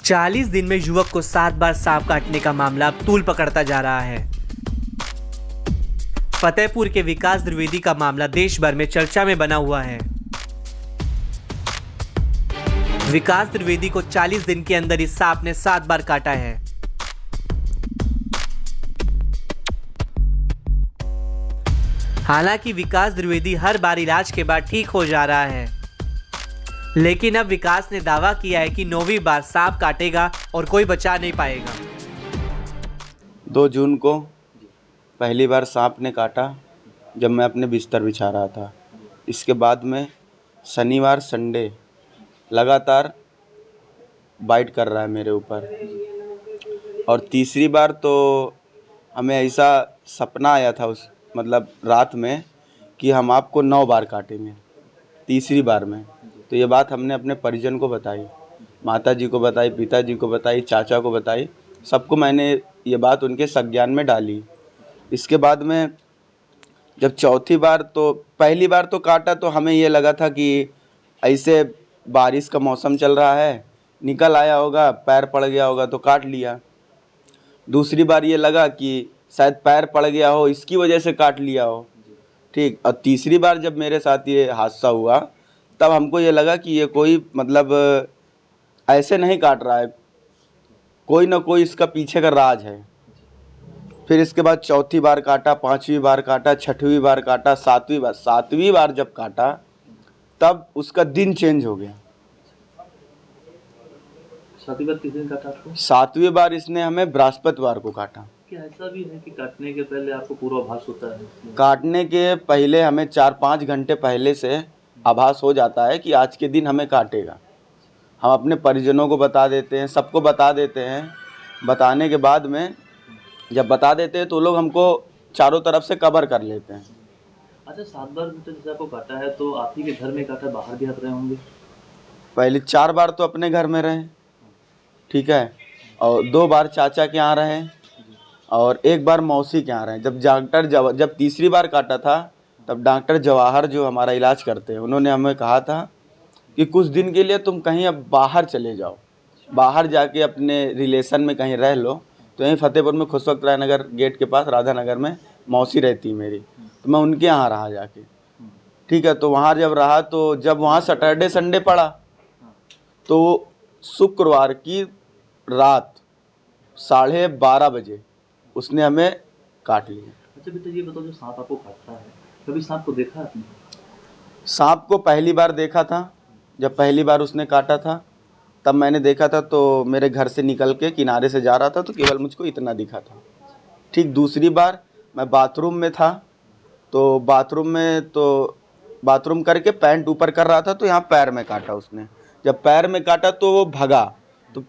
40 दिन में युवक को 7 बार सांप काटने का मामला अब तूल पकड़ता जा रहा है। फतेहपुर के विकास द्विवेदी का मामला देश भर में चर्चा में बना हुआ है। विकास द्विवेदी को 40 दिन के अंदर इस सांप ने 7 बार काटा है। हालांकि विकास द्विवेदी हर बार इलाज के बाद ठीक हो जा रहा है, लेकिन अब विकास ने दावा किया है कि 9वीं बार सांप काटेगा और कोई बचा नहीं पाएगा। 2 जून को पहली बार सांप ने काटा जब मैं अपने बिस्तर बिछा रहा था। इसके बाद में शनिवार संडे लगातार बाइट कर रहा है मेरे ऊपर। और तीसरी बार तो हमें ऐसा सपना आया था उस रात में कि हम आपको 9 बार काटेंगे। तीसरी बार में तो ये बात हमने अपने परिजन को बताई, माता जी को बताई, पिताजी को बताई, चाचा को बताई, सबको मैंने ये बात उनके संज्ञान में डाली। इसके बाद में जब चौथी बार, तो पहली बार तो काटा तो हमें ये लगा था कि ऐसे बारिश का मौसम चल रहा है, निकल आया होगा, पैर पड़ गया होगा तो काट लिया। दूसरी बार ये लगा कि शायद पैर पड़ गया हो, इसकी वजह से काट लिया हो, ठीक। और तीसरी बार जब मेरे साथ ये हादसा हुआ तब हमको ये लगा कि ये कोई ऐसे नहीं काट रहा है, कोई ना कोई इसका पीछे का राज है। फिर इसके बाद चौथी बार काटा, 5वीं बार काटा, 6वीं बार काटा, 7वीं बार जब काटा तब उसका दिन चेंज हो गया। 7वीं बार किस दिन काटा आपको? 7वीं बार इसने हमें बृहस्पतिवार को काटा। क्या ऐसा भी है कि काटने के पहले आपको पूर्वाभास होता है? काटने के पहले हमें 4-5 घंटे पहले से आभास हो जाता है कि आज के दिन हमें काटेगा। हम अपने परिजनों को बता देते हैं, सबको बता देते हैं। बताने के बाद में जब बता देते हैं तो लोग हमको चारों तरफ से कवर कर लेते हैं। अच्छा, 7 बार जैसे आपको काटा है तो आप ही के घर में काटा, बाहर भी आप रहे होंगे? पहले 4 बार तो अपने घर में रहे, ठीक है, और 2 बार चाचा के यहाँ रहे और 1 बार मौसी के यहाँ रहे। जब तीसरी बार काटा था तब डॉक्टर जवाहर जो हमारा इलाज करते हैं, उन्होंने हमें कहा था कि कुछ दिन के लिए तुम कहीं अब बाहर चले जाओ, बाहर जाके अपने रिलेशन में कहीं रह लो। तो यहीं फतेहपुर में खुशवक्त राय नगर गेट के पास राधा नगर में मौसी रहती मेरी, तो मैं उनके यहाँ रहा जाके, ठीक है। तो वहाँ जब रहा तो जब वहाँ सैटरडे संडे पड़ा तो शुक्रवार की रात 12:30 बजे उसने हमें काट लिया। अच्छा बेटा, ये बताओ, जो सांप आपको काटता है, कभी सांप को देखा आपने? सांप को पहली बार देखा था, जब पहली बार उसने काटा था तब मैंने देखा था। तो मेरे घर से निकल के किनारे से जा रहा था तो केवल मुझको इतना दिखा था, ठीक। दूसरी बार मैं बाथरूम में था, तो बाथरूम करके पैंट ऊपर कर रहा था तो यहाँ पैर में काटा उसने। जब पैर में काटा तो वो भगा, तो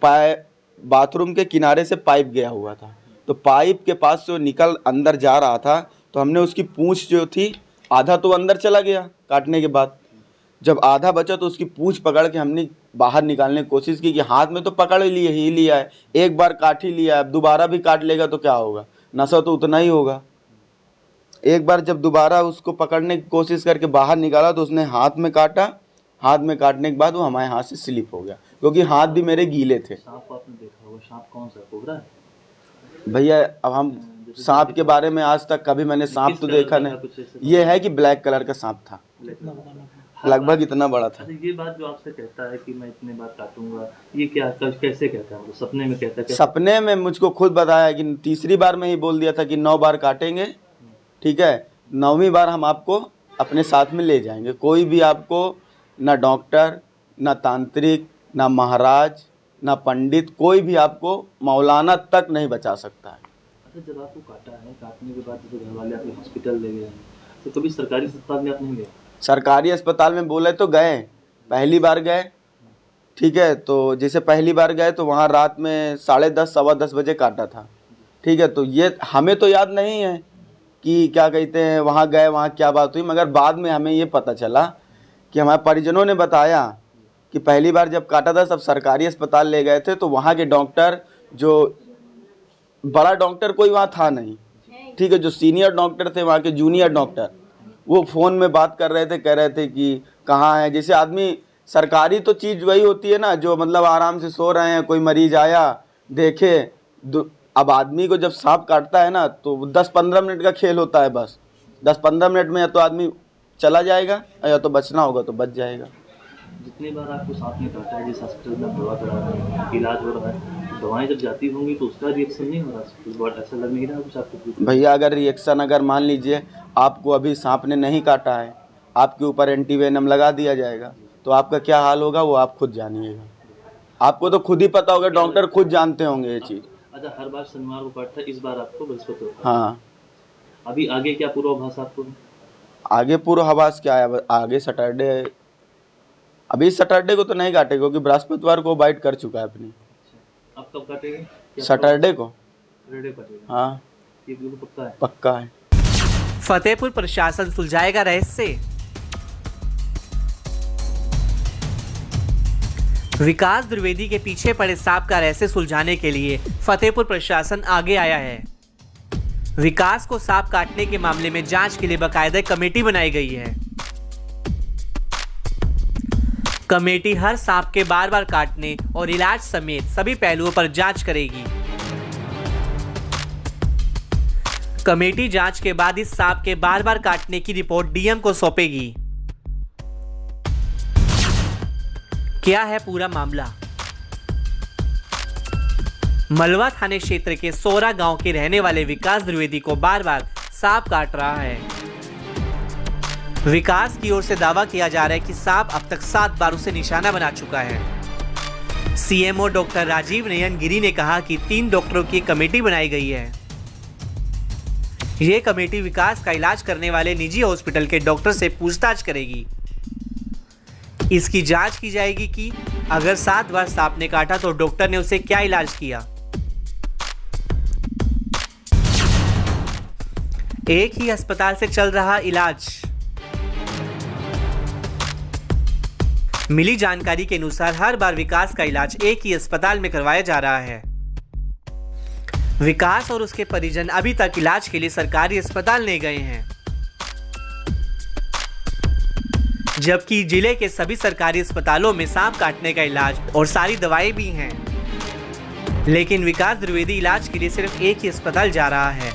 बाथरूम के किनारे से पाइप गया हुआ था, तो पाइप के पास से वो निकल अंदर जा रहा था, तो हमने उसकी पूंछ जो थी, आधा तो अंदर चला गया काटने के बाद, जब आधा बचा तो उसकी पूंछ पकड़ के हमने बाहर निकालने की कोशिश की कि हाथ में तो पकड़ ही लिया है, 1 बार काट ही लिया है, अब दोबारा भी काट लेगा तो क्या होगा, नशा तो उतना ही होगा। एक बार जब दोबारा उसको पकड़ने की कोशिश करके बाहर निकाला तो उसने हाथ में काटा। हाथ में काटने के बाद वो हमारे हाथ से स्लिप हो गया, क्योंकि हाथ भी मेरे गीले थे। सांप आपने देखा होगा, सांप कौन सा, कोबरा है? भैया अब हम सांप के बारे में आज तक कभी मैंने सांप तो देखा नहीं, ये है कि ब्लैक कलर का सांप था, लगभग इतना बड़ा था। ये बात जो आपसे कहता है कि मैं इतने बार काटूंगा, ये क्या कैसे कहता है? सपने में कहता है? सपने में मुझको खुद बताया कि तीसरी बार में ही बोल दिया था कि 9 बार काटेंगे, ठीक है, 9वीं बार हम आपको अपने साथ में ले जाएंगे। कोई भी आपको, ना डॉक्टर, ना तांत्रिक, ना महाराज, ना पंडित, कोई भी आपको मौलाना तक नहीं बचा सकता है। अच्छा, जब आपको काटा है, काटने के बाद जो घर वाले आपको हॉस्पिटल ले गए हैं, तो कभी सरकारी अस्पताल में आप नहीं गए? सरकारी अस्पताल में बोले तो गए, पहली बार गए, ठीक है। तो जैसे पहली बार गए तो वहाँ रात में 10:30 सवा 10 बजे काटा था, ठीक है। तो ये हमें तो याद नहीं है कि क्या कहते हैं वहाँ गए, वहाँ क्या बात हुई, मगर बाद में हमें ये पता चला कि हमारे परिजनों ने बताया कि पहली बार जब काटा था सब सरकारी अस्पताल ले गए थे, तो वहाँ के डॉक्टर, जो बड़ा डॉक्टर कोई वहाँ था नहीं, ठीक है, जो सीनियर डॉक्टर थे वहाँ के जूनियर डॉक्टर, वो फ़ोन में बात कर रहे थे, कह रहे थे कि कहाँ है। जैसे आदमी सरकारी तो चीज़ वही होती है ना, जो मतलब आराम से सो रहे हैं, कोई मरीज आया देखे। अब आदमी को जब सांप काटता है ना तो 10-15 मिनट का खेल होता है बस। 10-15 मिनट में या तो आदमी चला जाएगा या तो बचना होगा तो बच जाएगा। जितनी बार आपको सांप ने काटा है, जिस हॉस्पिटल में आप दवा करा रहे हैं, इलाज हो रहा है, दवाएं जब जाती होंगी तो उसका रिएक्शन नहीं हो रहा? बहुत ऐसा लग नहीं रहा कुछ आपको? भैया अगर रिएक्शन, अगर मान लीजिए आपको अभी सांप ने नहीं काटा है, आपके ऊपर एंटीवेनम लगा दिया जाएगा तो आपका क्या हाल होगा वो आप खुद जानिएगा। आपको तो खुद ही पता होगा, डॉक्टर खुद जानते होंगे ये चीज़। अच्छा, हर बार शनिवार को काटता है, इस बार आपको बृहस्पतिवार को? हाँ। अभी आगे क्या पूर्वाभास आपको? आगे पूर्वाभास क्या है, आगे सैटरडे, अभी सैटरडे को तो नहीं काटेगा क्योंकि बृहस्पतिवार को बाइट कर चुका है अपनी। अब कब काटेगा? सैटरडे को। सैटरडे काटेगा? हाँ, ये बिल्कुल पक्का है? पक्का है। फतेहपुर प्रशासन सुलझाएगा रहस्य? विकास द्विवेदी के पीछे पड़े सांप का रहस्य सुलझाने के लिए फतेहपुर प्रशासन आगे आया है। विकास को सांप काटने के मामले में जांच के लिए बाकायदा कमेटी बनाई गई है। कमेटी हर सांप के बार बार काटने और इलाज समेत सभी पहलुओं पर जांच करेगी। कमेटी जांच के बाद इस सांप के बार बार काटने की रिपोर्ट डीएम को सौंपेगी। क्या है पूरा मामला? मलवा थाने क्षेत्र के सोरा गांव के रहने वाले विकास द्विवेदी को बार बार सांप काट रहा है। विकास की ओर से दावा किया जा रहा है कि सांप अब तक 7 बार उसे निशाना बना चुका है। सीएमओ डॉक्टर राजीव नयन गिरी ने कहा कि 3 डॉक्टरों की कमेटी बनाई गई है। यह कमेटी विकास का इलाज करने वाले निजी हॉस्पिटल के डॉक्टर से पूछताछ करेगी। इसकी जांच की जाएगी कि अगर 7 बार सांप ने काटा तो डॉक्टर ने उसे क्या इलाज किया। एक ही अस्पताल से चल रहा इलाज। मिली जानकारी के अनुसार हर बार विकास का इलाज एक ही अस्पताल में करवाया जा रहा है। विकास और उसके परिजन अभी तक इलाज के लिए सरकारी अस्पताल नहीं गए हैं, जबकि जिले के सभी सरकारी अस्पतालों में सांप काटने का इलाज और सारी दवाएं भी हैं। लेकिन विकास द्विवेदी इलाज के लिए सिर्फ एक ही अस्पताल जा रहा है।